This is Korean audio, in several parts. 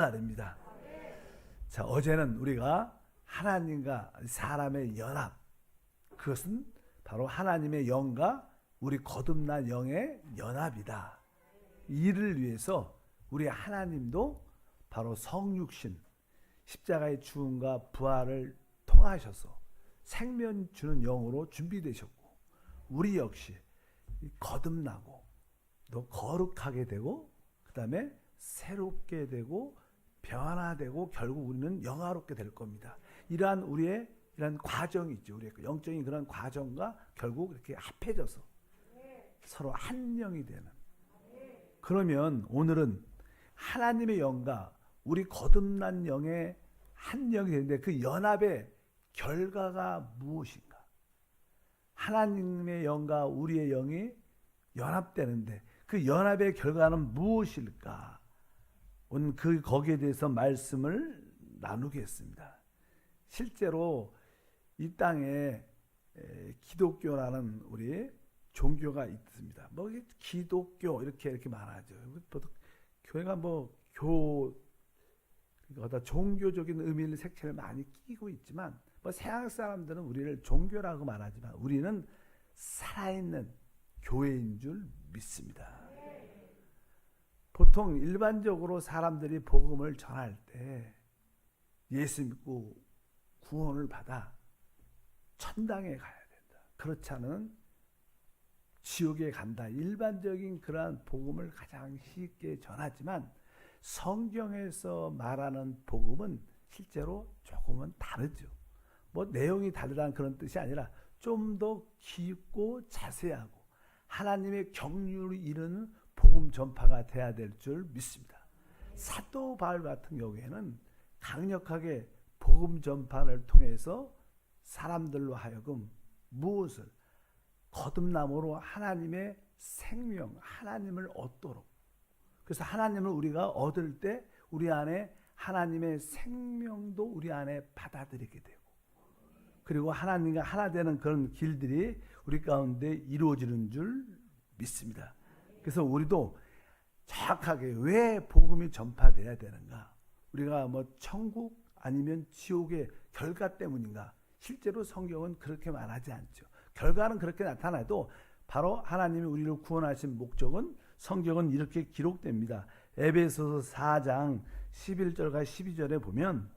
날입니다. 자, 어제는 우리가 하나님과 사람의 연합, 그것은 바로 하나님의 영과 우리 거듭난 영의 연합이다. 이를 위해서 우리 하나님도 바로 성육신, 십자가의 죽음과 부활을 통하셔서 생명 주는 영으로 준비되셨고, 우리 역시 거듭나고 또 거룩하게 되고, 그 다음에 새롭게 되고 변화되고 결국 우리는 영화롭게 될 겁니다. 이러한 우리의 이런 과정이 있죠. 우리의 영적인 그런 과정과 결국 이렇게 합해져서 서로 한 영이 되는. 그러면 오늘은 하나님의 영과 우리 거듭난 영의 한 영이 되는데 그 연합의 결과가 무엇인가? 하나님의 영과 우리의 영이 연합되는데 그 연합의 결과는 무엇일까? 오늘 거기에 대해서 말씀을 나누겠습니다. 실제로 이 땅에 기독교라는 우리 종교가 있습니다. 뭐 기독교 이렇게 말하죠. 보통 교회가 종교적인 의미를 색채를 많이 끼고 있지만 서양 사람들은 우리를 종교라고 말하지만 우리는 살아있는 교회인 줄 믿습니다. 보통 일반적으로 사람들이 복음을 전할 때 예수 믿고 구원을 받아 천당에 가야 된다, 그렇지 않으면 지옥에 간다, 일반적인 그러한 복음을 가장 쉽게 전하지만 성경에서 말하는 복음은 실제로 조금은 다르죠. 내용이 다르다는 그런 뜻이 아니라 좀 더 깊고 자세하고 하나님의 경륜을 이루는 복음 전파가 돼야 될 줄 믿습니다. 사도 바울 같은 경우에는 강력하게 복음 전파를 통해서 사람들로 하여금 무엇을 거듭남으로 하나님의 생명, 하나님을 얻도록, 그래서 하나님을 우리가 얻을 때 우리 안에 하나님의 생명도 우리 안에 받아들이게 되고, 그리고 하나님과 하나 되는 그런 길들이 우리 가운데 이루어지는 줄 믿습니다. 그래서 우리도 정확하게 왜 복음이 전파돼야 되는가? 우리가 천국 아니면 지옥의 결과 때문인가? 실제로 성경은 그렇게 말하지 않죠. 결과는 그렇게 나타나도 바로 하나님이 우리를 구원하신 목적은 성경은 이렇게 기록됩니다. 에베소서 4장 11절과 12절에 보면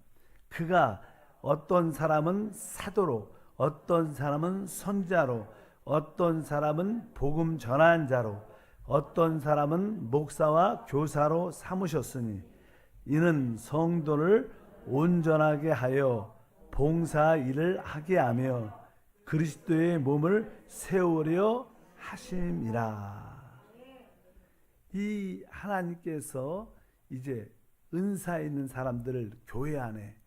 그가 어떤 사람은 사도로, 어떤 사람은 선자로, 어떤 사람은 복음 전한 자로, 어떤 사람은 목사와 교사로 삼으셨으니 이는 성도를 온전하게 하여 봉사 일을 하게 하며 그리스도의 몸을 세우려 하심이라. 이 하나님께서 이제 은사 있는 사람들을 교회 안에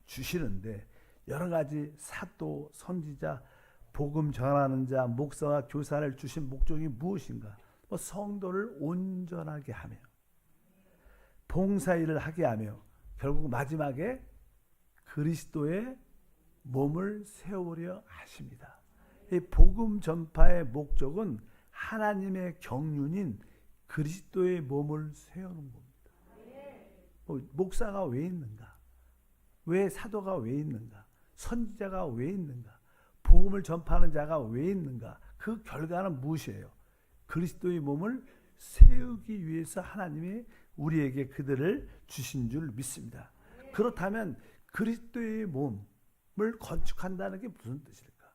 주시는데 여러 가지 사도, 선지자, 복음 전하는 자, 목사와 교사를 주신 목적이 무엇인가? 성도를 온전하게 하며 봉사일을 하게 하며 결국 마지막에 그리스도의 몸을 세우려 하십니다. 이 복음 전파의 목적은 하나님의 경륜인 그리스도의 몸을 세우는 겁니다. 목사가 왜 있는가? 왜 사도가 왜 있는가? 선지자가 왜 있는가? 복음을 전파하는 자가 왜 있는가? 그 결과는 무엇이에요? 그리스도의 몸을 세우기 위해서 하나님이 우리에게 그들을 주신 줄 믿습니다. 그렇다면 그리스도의 몸을 건축한다는 게 무슨 뜻일까?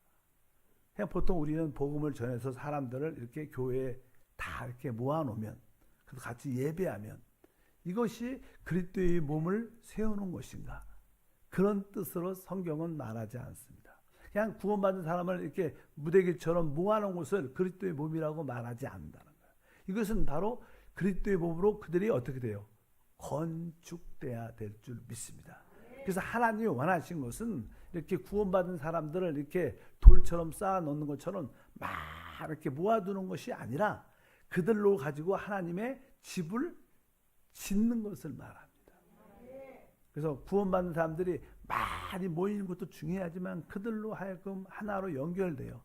그냥 보통 우리는 복음을 전해서 사람들을 이렇게 교회에 다 이렇게 모아놓으면, 그래서 같이 예배하면 이것이 그리스도의 몸을 세우는 것인가? 그런 뜻으로 성경은 말하지 않습니다. 그냥 구원받은 사람을 이렇게 무대기처럼 모아놓은 것을 그리스도의 몸이라고 말하지 않는다는 거예요. 이것은 바로 그리스도의 몸으로 그들이 어떻게 돼요? 건축돼야 될 줄 믿습니다. 그래서 하나님이 원하신 것은 이렇게 구원받은 사람들을 이렇게 돌처럼 쌓아놓는 것처럼 막 이렇게 모아두는 것이 아니라 그들로 가지고 하나님의 집을 짓는 것을 말합니다. 그래서 구원받는 사람들이 많이 모이는 것도 중요하지만 그들로 하여금 하나로 연결돼요.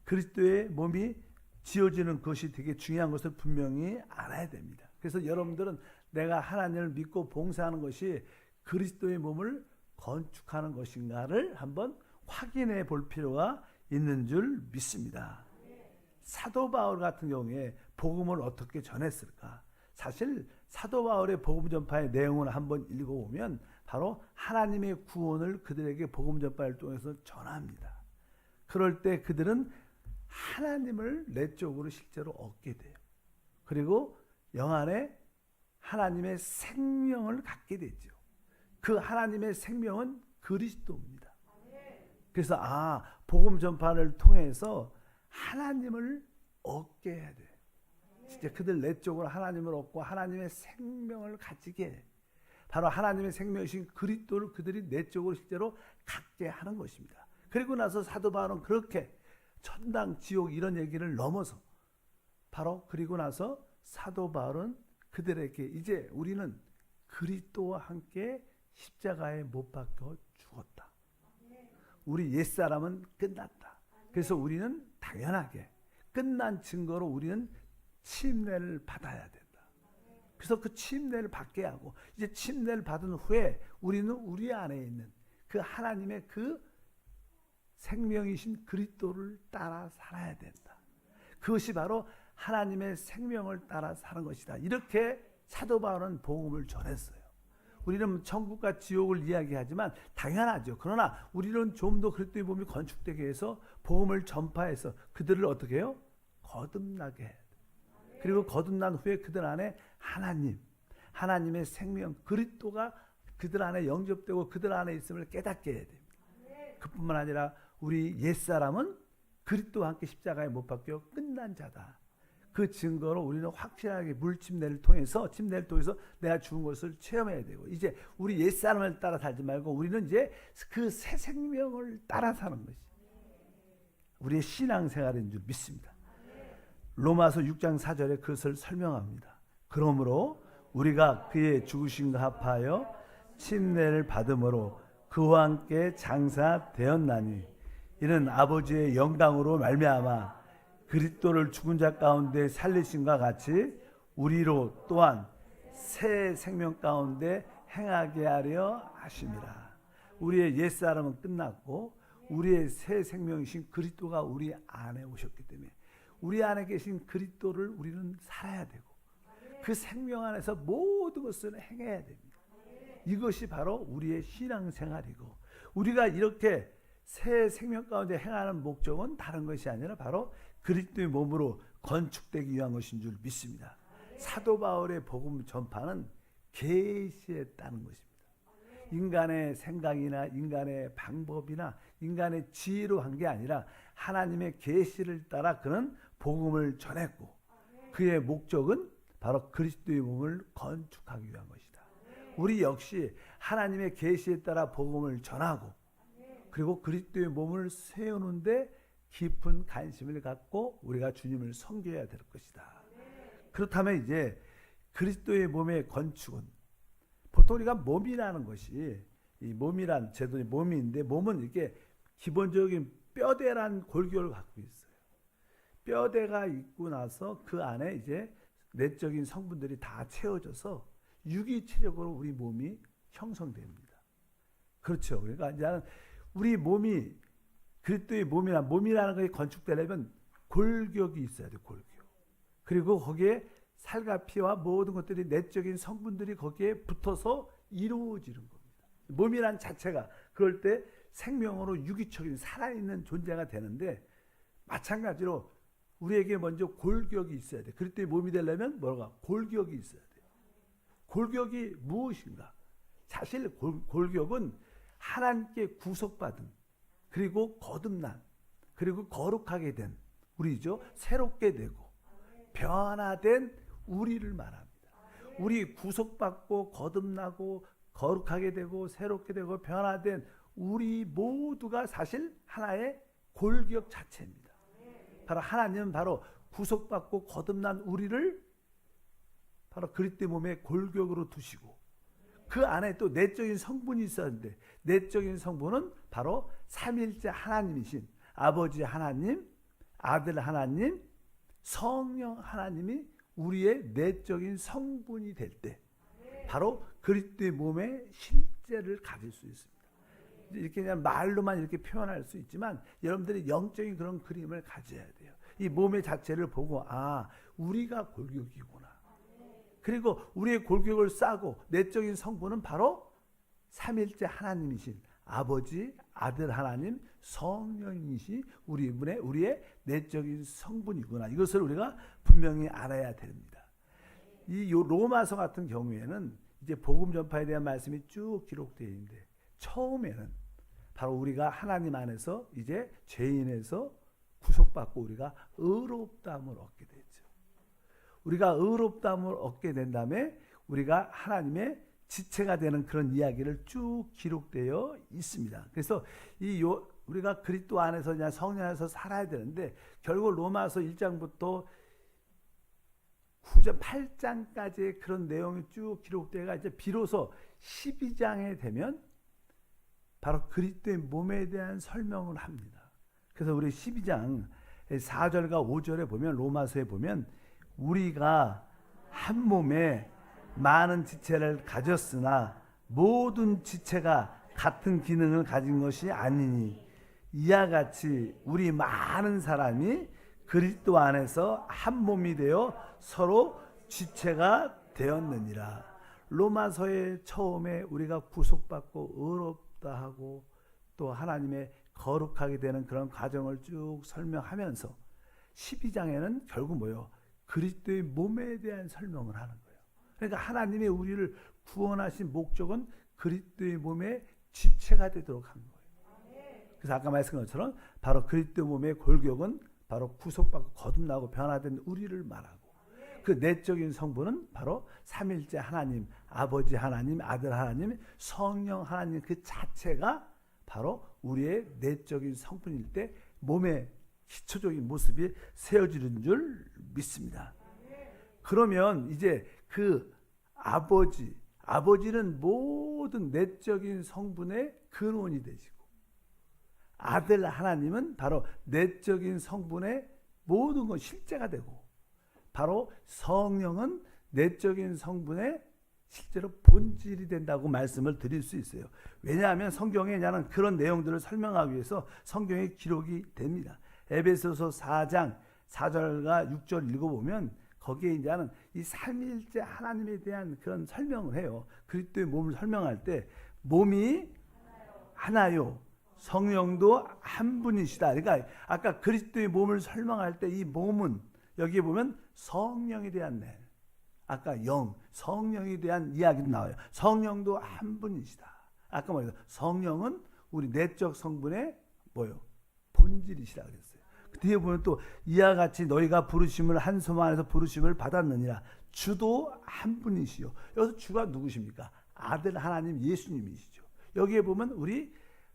그리스도의 몸이 지어지는 것이 되게 중요한 것을 분명히 알아야 됩니다. 그래서 여러분들은 내가 하나님을 믿고 봉사하는 것이 그리스도의 몸을 건축하는 것인가를 한번 확인해 볼 필요가 있는 줄 믿습니다. 사도 바울 같은 경우에 복음을 어떻게 전했을까? 사실 사도 바울의 복음 전파의 내용을 한번 읽어보면 바로 하나님의 구원을 그들에게 복음 전파를 통해서 전합니다. 그럴 때 그들은 하나님을 내적으로 실제로 얻게 돼요. 그리고 영안에 하나님의 생명을 갖게 되죠. 그 하나님의 생명은 그리스도입니다. 그래서 복음 전파를 통해서 하나님을 얻게 해야 돼요. 진짜 그들 내적으로 하나님을 얻고 하나님의 생명을 가지게 해요. 바로 하나님의 생명이신 그리스도를 그들이 내적으로 실제로 갖게 하는 것입니다. 그리고 나서 사도 바울은 그렇게 천당, 지옥 이런 얘기를 넘어서 바로 그리고 나서 사도 바울은 그들에게 이제 우리는 그리스도와 함께 십자가에 못 박혀 죽었다. 우리 옛사람은 끝났다. 그래서 우리는 당연하게 끝난 증거로 우리는 침례를 받아야 된다. 그래서 그 침례를 받게 하고 이제 침례를 받은 후에 우리는 우리 안에 있는 그 하나님의 그 생명이신 그리스도를 따라 살아야 된다. 그것이 바로 하나님의 생명을 따라 사는 것이다. 이렇게 사도 바울은 복음을 전했어요. 우리는 천국과 지옥을 이야기하지만 당연하죠. 그러나 우리는 좀 더 그리스도의 몸이 건축되게 해서 복음을 전파해서 그들을 어떻게 해요? 거듭나게 해야 돼요. 그리고 거듭난 후에 그들 안에 하나님의 생명 그리스도가 그들 안에 영접되고 그들 안에 있음을 깨닫게 해야 됩니다. 그뿐만 아니라 우리 옛사람은 그리스도와 함께 십자가에 못 박혀 끝난 자다. 그 증거로 우리는 확실하게 침례를 통해서 내가 죽은 것을 체험해야 되고 이제 우리 옛사람을 따라 살지 말고 우리는 이제 그 새 생명을 따라 사는 것이 우리의 신앙생활인 줄 믿습니다. 로마서 6장 4절에 그것을 설명합니다. 그러므로 우리가 그의 죽으심과 합하여 침례를 받음으로 그와 함께 장사되었나니 이는 아버지의 영광으로 말미암아 그리스도를 죽은 자 가운데 살리심과 같이 우리로 또한 새 생명 가운데 행하게 하려 하심이라. 우리의 옛사람은 끝났고 우리의 새 생명이신 그리스도가 우리 안에 오셨기 때문에 우리 안에 계신 그리스도를 우리는 살아야 되고 그 생명 안에서 모든 것을 행해야 됩니다. 이것이 바로 우리의 신앙생활이고 우리가 이렇게 새 생명 가운데 행하는 목적은 다른 것이 아니라 바로 그리스도의 몸으로 건축되기 위한 것인 줄 믿습니다. 사도 바울의 복음 전파는 계시했다는 것입니다. 인간의 생각이나 인간의 방법이나 인간의 지혜로 한 게 아니라 하나님의 계시를 따라 그는 복음을 전했고 그의 목적은 바로 그리스도의 몸을 건축하기 위한 것이다. 우리 역시 하나님의 계시에 따라 복음을 전하고 그리고 그리스도의 몸을 세우는데 깊은 관심을 갖고 우리가 주님을 섬겨야 될 것이다. 그렇다면 이제 그리스도의 몸의 건축은 보통 우리가 몸이라는 것이 이 몸이란 제도의 몸인데 몸은 이렇게 기본적인 뼈대란 골격을 갖고 있어요. 뼈대가 있고 나서 그 안에 이제 내적인 성분들이 다 채워져서 유기체력으로 우리 몸이 형성됩니다. 그렇죠. 그러니까 이제 우리 몸이 그리스도의 몸이라는 것이 건축되려면 골격이 있어야 돼요. 골격. 그리고 거기에 살과 피와 모든 것들이 내적인 성분들이 거기에 붙어서 이루어지는 겁니다. 몸이란 자체가 그럴 때 생명으로 유기적인 살아있는 존재가 되는데 마찬가지로 우리에게 먼저 골격이 있어야 돼. 그리스도의 몸이 되려면 뭐가? 골격이 있어야 돼요. 골격이 무엇인가? 사실 골격은 하나님께 구속받은 그리고 거듭난 그리고 거룩하게 된 우리죠. 새롭게 되고 변화된 우리를 말합니다. 우리 구속받고 거듭나고 거룩하게 되고 새롭게 되고 변화된 우리 모두가 사실 하나의 골격 자체입니다. 바로 하나님은 바로 구속받고 거듭난 우리를 바로 그리스도의 몸의 골격으로 두시고 그 안에 또 내적인 성분이 있었는데 내적인 성분은 바로 삼일째 하나님이신 아버지 하나님, 아들 하나님, 성령 하나님이 우리의 내적인 성분이 될 때 바로 그리스도의 몸의 실제를 가질 수 있습니다. 이렇게 그냥 말로만 이렇게 표현할 수 있지만 여러분들이 영적인 그런 그림을 가져야 돼요. 이 몸의 자체를 보고 우리가 골격이구나. 그리고 우리의 골격을 싸고 내적인 성분은 바로 삼일째 하나님이신 아버지, 아들 하나님, 성령이시 우리의 내적인 성분이구나. 이것을 우리가 분명히 알아야 됩니다. 이 로마서 같은 경우에는 이제 복음 전파에 대한 말씀이 쭉 기록되어 있는데 처음에는 바로 우리가 하나님 안에서 이제 죄인에서 구속받고 우리가 의롭다함을 얻게 되죠. 우리가 의롭다함을 얻게 된 다음에 우리가 하나님의 지체가 되는 그런 이야기를 쭉 기록되어 있습니다. 그래서 우리가 그리스도 안에서 그냥 성령 안에서 살아야 되는데 결국 로마서 1장부터 9장 8장까지의 그런 내용이 쭉 기록되어 이제 비로소 12장에 되면 바로 그리스도의 몸에 대한 설명을 합니다. 그래서 우리 12장 4절과 5절에 보면 로마서에 보면 우리가 한 몸에 많은 지체를 가졌으나 모든 지체가 같은 기능을 가진 것이 아니니 이와 같이 우리 많은 사람이 그리스도 안에서 한 몸이 되어 서로 지체가 되었느니라. 로마서의 처음에 우리가 구속받고 의롭다 하고 또 하나님의 거룩하게 되는 그런 과정을 쭉 설명하면서 12장에는 결국 뭐예요? 그리스도의 몸에 대한 설명을 하는 거예요. 그러니까 하나님의 우리를 구원하신 목적은 그리스도의 몸의 지체가 되도록 한 거예요. 그래서 아까 말씀한 것처럼 바로 그리스도 몸의 골격은 바로 구속받고 거듭나고 변화된 우리를 말하고 그 내적인 성분은 바로 삼일째 하나님, 아버지 하나님, 아들 하나님, 성령 하나님 그 자체가 바로 우리의 내적인 성분일 때 몸의 기초적인 모습이 세워지는 줄 믿습니다. 그러면 이제 그 아버지는 모든 내적인 성분의 근원이 되시고 아들 하나님은 바로 내적인 성분의 모든 것 실제가 되고 바로 성령은 내적인 성분의 실제로 본질이 된다고 말씀을 드릴 수 있어요. 왜냐하면 성경에 나는 그런 내용들을 설명하기 위해서 성경에 기록이 됩니다. 에베소서 4장 4절과 6절 읽어보면 거기에 이제는 이 삼일째 하나님에 대한 그런 설명을 해요. 그리스도의 몸을 설명할 때 몸이 하나요. 성령도 한 분이시다. 그러니까 아까 그리스도의 몸을 설명할 때 이 몸은 여기에 보면 성령에 대한 아까 성령에 대한 이야기도 나와요. 성령도 한 분이시다. 아까 말했죠. 성령은 우리 내적 성분의 본질이시다 그랬어요. 그 뒤에 보면 또 이와 같이 너희가 부르심을 한 소망 안에서 부르심을 받았느니라. 주도 한 분이시요. 여기서 주가 누구십니까? 아들 하나님 예수님이시죠. 여기에 보면 우리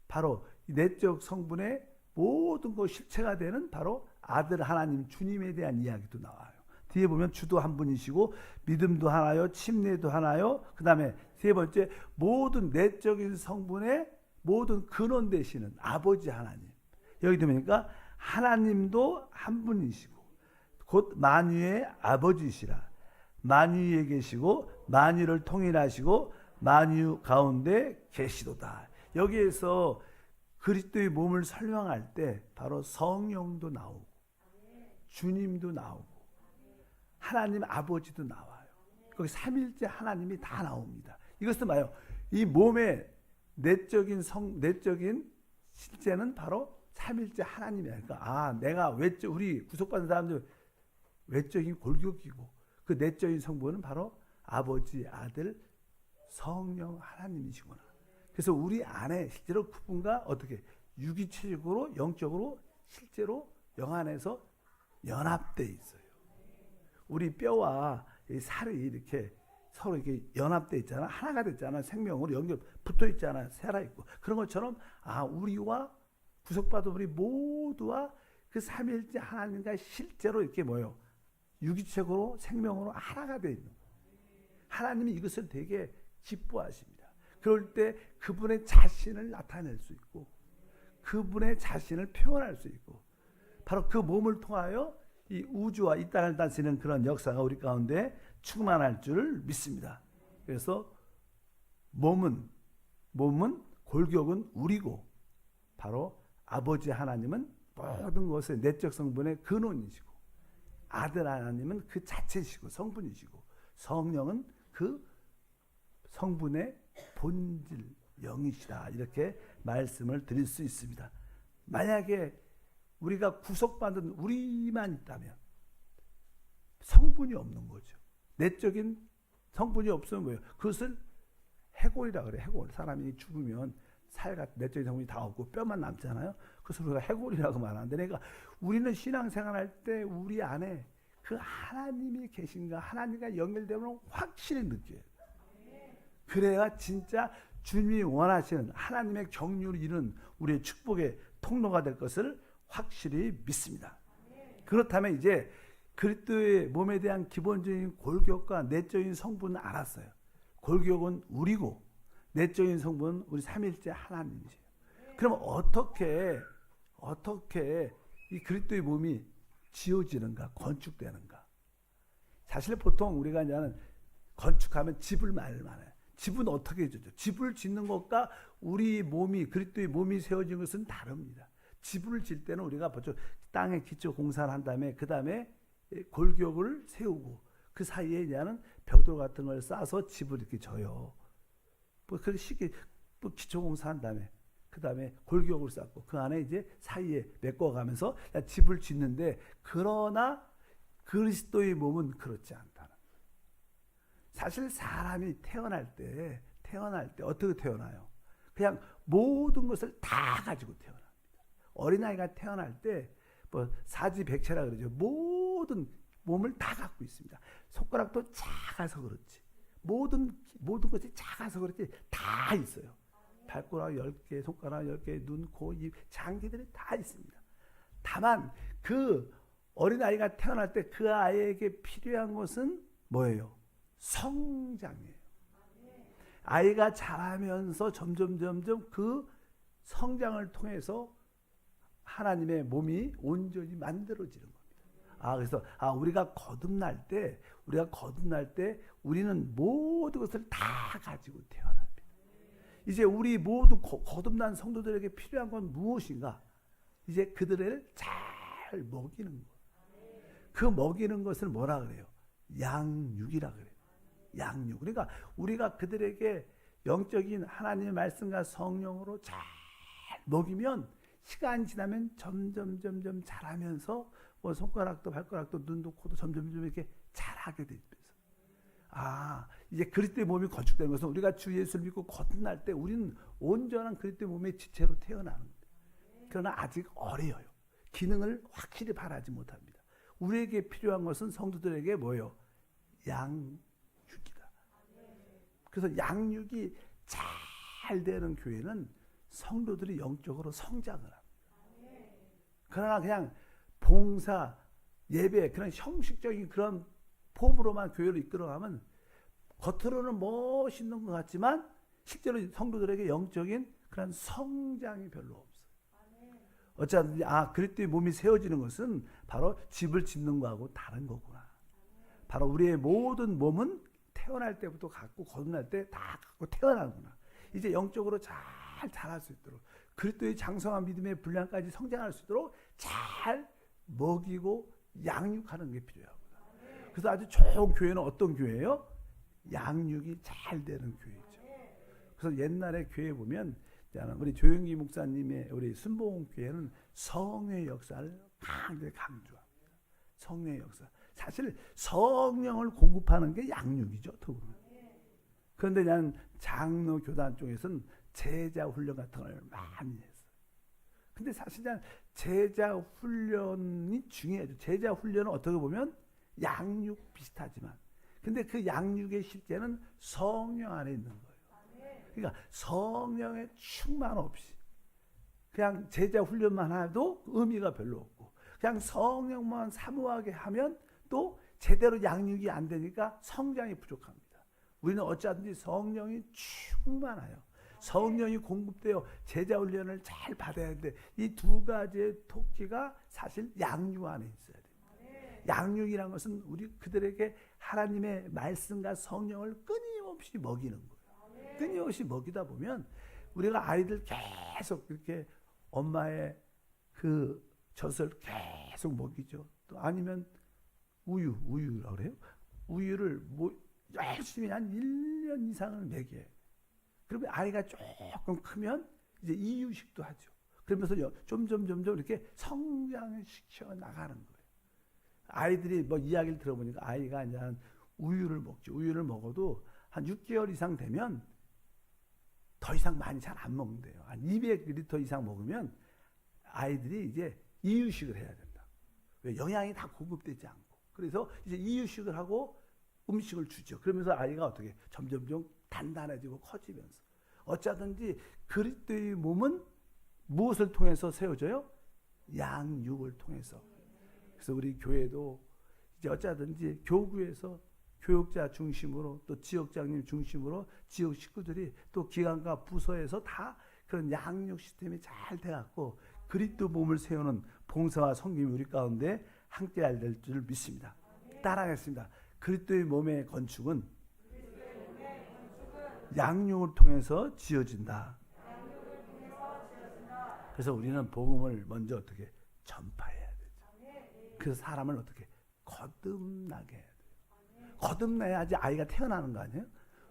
바로 내적 성분의 모든 것 실체가 되는 바로 아들 하나님 주님에 대한 이야기도 나와요. 뒤에 보면 주도 한 분이시고 믿음도 하나요, 침례도 하나요. 그 다음에 세 번째 모든 내적인 성분의 모든 근원 되시는 아버지 하나님. 여기 보니까 하나님도 한 분이시고 곧 만유의 아버지시라. 만유에 계시고 만유를 통일하시고 만유 가운데 계시도다. 여기에서 그리스도의 몸을 설명할 때 바로 성령도 나오고 주님도 나오고 하나님 아버지도 나와요. 거기 삼일째 하나님이 다 나옵니다. 이것은 뭐예요? 이 몸의 내적인 실제는 바로 삼일째 하나님이야. 그러니까 내가 우리 구속받은 사람들 외적인 골격이고 그 내적인 성분은 바로 아버지, 아들, 성령 하나님이시구나. 그래서 우리 안에 실제로 그분과 어떻게 유기체적으로 영적으로 실제로 영 안에서 연합돼 있어요. 우리 뼈와 이 살이 이렇게 서로 이렇게 연합돼 있잖아. 하나가 됐잖아. 생명으로 연결 붙어 있잖아. 살아 있고 그런 것처럼 우리와 구속받은 우리 모두와 그 삼일째 하나님과 실제로 이렇게 유기체적으로 생명으로 하나가 돼 있는 거예요. 하나님이 이것을 되게 기뻐하십니다. 그럴 때 그분의 자신을 나타낼 수 있고 그분의 자신을 표현할 수 있고 바로 그 몸을 통하여 이 우주와 이 땅을 다스리는 그런 역사가 우리 가운데 충만할 줄 믿습니다. 그래서 몸은 골격은 우리고 바로 아버지 하나님은 모든 것의 내적 성분의 근원이시고 아들 하나님은 그 자체시고 성분이시고 성령은 그 성분의 본질 영이시다. 이렇게 말씀을 드릴 수 있습니다. 만약에 우리가 구속받은 우리만 있다면 성분이 없는 거죠. 내적인 성분이 없으면 뭐예요? 그것을 해골이라 그래. 해골. 사람이 죽으면 살 같은 내적인 성분이 다 없고 뼈만 남잖아요. 그래서 우리가 해골이라고 말하는데, 그러니까 우리는 신앙생활할 때 우리 안에 그 하나님이 계신가, 하나님과 연결되면 확실히 느껴요. 그래야 진짜 주님이 원하시는 하나님의 경륜을 이룬 우리의 축복의 통로가 될 것을 확실히 믿습니다. 그렇다면 이제 그리스도의 몸에 대한 기본적인 골격과 내적인 성분은 알았어요. 골격은 우리고 내적인 성분은 우리 삼위일체 하나님이세요. 그러면 어떻게 이 그리스도의 몸이 지어지는가, 건축되는가? 사실 보통 우리가 이제는 건축하면 집을 말해요. 집은 어떻게 짓죠? 집을 짓는 것과 우리 몸이 그리스도의 몸이 세워진 것은 다릅니다. 집을 질 때는 우리가 보통 땅에 기초 공사를 한 다음에 그 다음에 골격을 세우고 그 사이에 이제는 벽돌 같은 걸 쌓아서 집을 이렇게 져요. 뭐 그런 식의 기초 공사한 다음에 그 다음에 골격을 쌓고 그 안에 이제 사이에 메꿔가면서 집을 짓는데, 그러나 그리스도의 몸은 그렇지 않다는. 사실 사람이 태어날 때 어떻게 태어나요? 그냥 모든 것을 다 가지고 태어납니다. 어린아이가 태어날 때 뭐 사지백체라 그러죠. 모든 몸을 다 갖고 있습니다. 손가락도 작아서 그렇지, 모든 것이 작아서 그렇지 다 있어요. 발가락 10개, 손가락 10개, 눈, 코, 입, 장기들이 다 있습니다. 다만 그 어린아이가 태어날 때 그 아이에게 필요한 것은 뭐예요? 성장이에요. 아이가 자라면서 점점 그 성장을 통해서 하나님의 몸이 온전히 만들어지는 겁니다. 그래서 우리가 거듭날 때 우리는 모든 것을 다 가지고 태어납니다. 이제 우리 모든 거듭난 성도들에게 필요한 건 무엇인가? 이제 그들을 잘 먹이는 것. 그 먹이는 것을 뭐라 그래요? 양육이라 그래요. 양육. 그러니까 우리가 그들에게 영적인 하나님의 말씀과 성령으로 잘 먹이면 시간이 지나면 점점 자라면서 뭐 손가락도 발가락도 눈도 코도 점점 이렇게 자라게 됩니다. 이제 그리스도의 몸이 건축되는 것은 우리가 주 예수를 믿고 거듭날 때 우리는 온전한 그리스도의 몸의 지체로 태어나는 겁니다. 그러나 아직 어려요. 기능을 확실히 발하지 못합니다. 우리에게 필요한 것은 성도들에게 뭐예요? 양육이다. 그래서 양육이 잘 되는 교회는 성도들이 영적으로 성장을 합니다. 그러나 그냥 봉사, 예배, 그런 형식적인 그런 폼으로만 교회를 이끌어가면 겉으로는 멋있는 것 같지만 실제로 성도들에게 영적인 그런 성장이 별로 없어요. 어쩌든지 그리스도의 몸이 세워지는 것은 바로 집을 짓는 거하고 다른 거구나. 바로 우리의 모든 몸은 태어날 때부터 갖고 거듭날 때 다 갖고 태어나구나. 이제 영적으로 잘 자랄 수 있도록 그리스도의 장성한 믿음의 분량까지 성장할 수 있도록 잘 먹이고 양육하는 게 필요하구나. 그래서 아주 좋은 교회는 어떤 교회예요? 양육이 잘 되는 교회죠. 그래서 옛날에 교회 보면 우리 조영기 목사님의 우리 순복음 교회는 성령의 역사를 강조합니다. 성령의 역사. 사실 성령을 공급하는 게 양육이죠. 그런데 나는 장로 교단 쪽에서는 제자 훈련 같은 걸 많이 했어요. 근데 사실 제자 훈련이 중요하죠. 제자 훈련은 어떻게 보면 양육 비슷하지만, 근데 그 양육의 실제는 성령 안에 있는 거예요. 그러니까 성령의 충만 없이 그냥 제자 훈련만 해도 의미가 별로 없고, 그냥 성령만 사모하게 하면 또 제대로 양육이 안 되니까 성장이 부족합니다. 우리는 어쩌든지 성령이 충만해요. 성령이 공급되어 제자 훈련을 잘 받아야 하는데 이 두 가지의 토끼가 사실 양육 안에 있어야 돼요. 양육이라는 것은 우리 그들에게 하나님의 말씀과 성령을 끊임없이 끊임없이 먹이는 거예요. 끊임없이 먹이다 보면 우리가 아이들 계속 이렇게 엄마의 그 젖을 계속 먹이죠. 또 아니면 우유라고 그래요. 우유를 열심히 한 1년 이상을 먹여요. 그러면 아이가 조금 크면 이제 이유식도 하죠. 그러면서 점점 이렇게 성장을 시켜 나가는 거예요. 아이들이 뭐 이야기를 들어보니까 아이가 이제 한 우유를 먹죠. 우유를 먹어도 한 6개월 이상 되면 더 이상 많이 잘 안 먹는데요. 한 200리터 이상 먹으면 아이들이 이제 이유식을 해야 된다. 왜? 영양이 다 공급되지 않고. 그래서 이제 이유식을 하고 음식을 주죠. 그러면서 아이가 어떻게 점점 단단해지고 커지면서 어쩌든지 그리스도의 몸은 무엇을 통해서 세워져요? 양육을 통해서. 그래서 우리 교회도 이제 어쩌든지 교구에서 교육자 중심으로 또 지역장님 중심으로 지역 식구들이 또 기관과 부서에서 다 그런 양육 시스템이 잘 돼갖고 그리스도 몸을 세우는 봉사와 섬김이 우리 가운데 함께해야 될 줄 믿습니다. 따라하겠습니다. 그리스도의 몸의 건축은 양육을 통해서 지어진다. 그래서 우리는 복음을 먼저 어떻게 전파해야 되죠. 그래서 사람을 어떻게 거듭나게 해야 돼요. 거듭나야지 아이가 태어나는 거 아니에요?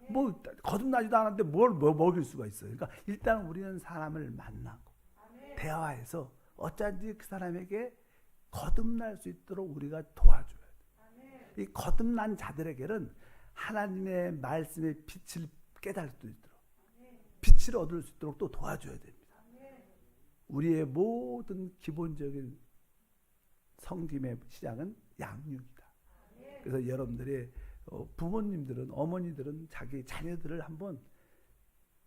뭐 거듭나지도 않았는데 뭘 먹일 수가 있어요. 그러니까 일단 우리는 사람을 만나고 대화해서 어쩐지 그 사람에게 거듭날 수 있도록 우리가 도와줘야 돼요. 이 거듭난 자들에게는 하나님의 말씀의 빛을 깨달을 수 있도록 빛을 얻을 수 있도록 또 도와줘야 됩니다. 우리의 모든 기본적인 성김의 시작은 양육이다. 그래서 여러분들의 부모님들은 어머니들은 자기 자녀들을 한번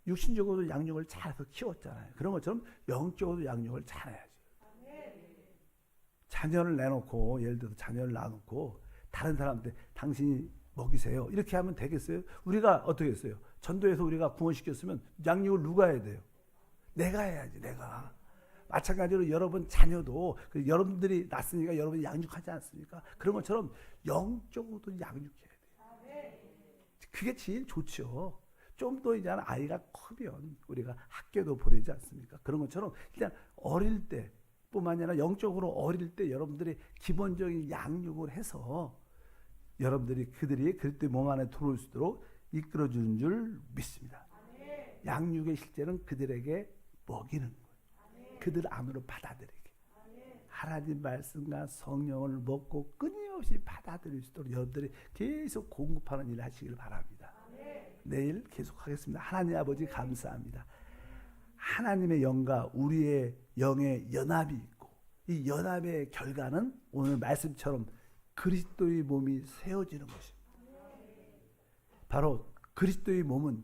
육신적으로 양육을 잘해서 키웠잖아요. 그런 것처럼 영적으로 양육을 잘해야죠. 자녀를 내놓고 예를 들어서 자녀를 놔놓고 다른 사람한테 당신이 먹이세요. 이렇게 하면 되겠어요? 우리가 어떻게 했어요? 전도에서 우리가 구원시켰으면 양육을 누가 해야 돼요? 내가 해야지, 내가. 마찬가지로 여러분 자녀도 여러분들이 낳았으니까 여러분이 양육하지 않습니까? 그런 것처럼 영적으로도 양육해야 돼요. 그게 제일 좋죠. 좀 더 이제 아이가 크면 우리가 학교도 보내지 않습니까? 그런 것처럼 그냥 어릴 때 뿐만 아니라 영적으로 어릴 때 여러분들이 기본적인 양육을 해서 여러분들이 그들이 그리스도의 몸 안에 들어올 수 있도록 이끌어주는 줄 믿습니다. 양육의 실제는 그들에게 먹이는 거예요. 그들 안으로 받아들이게. 하나님 말씀과 성령을 먹고 끊임없이 받아들일 수 있도록 여러분들이 계속 공급하는 일을 하시길 바랍니다. 내일 계속하겠습니다. 하나님 아버지 감사합니다. 하나님의 영과 우리의 영의 연합이 있고 이 연합의 결과는 오늘 말씀처럼 그리스도의 몸이 세워지는 것입니다. 바로 그리스도의 몸은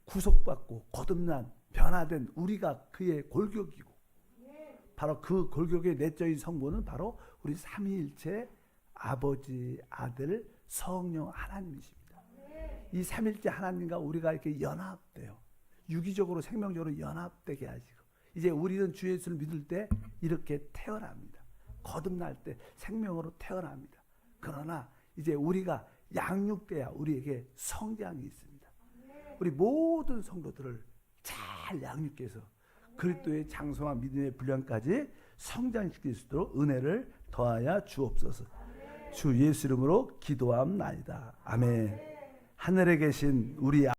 구속받고 거듭난 변화된 우리가 그의 골격이고 바로 그 골격의 내적인 성분은 바로 우리 삼위일체 아버지, 아들, 성령 하나님이십니다. 이 삼일째 하나님과 우리가 이렇게 연합돼요. 유기적으로 생명적으로 연합되게 하시고 이제 우리는 주 예수를 믿을 때 이렇게 태어납니다. 거듭날 때 생명으로 태어납니다. 그러나 이제 우리가 양육돼야 우리에게 성장이 있습니다. 우리 모든 성도들을 잘 양육해서 그리스도의 장성과 믿음의 분량까지 성장시킬 수 있도록 은혜를 더하여 주옵소서. 주 예수 이름으로 기도함나이다. 아멘. 하늘에 계신 우리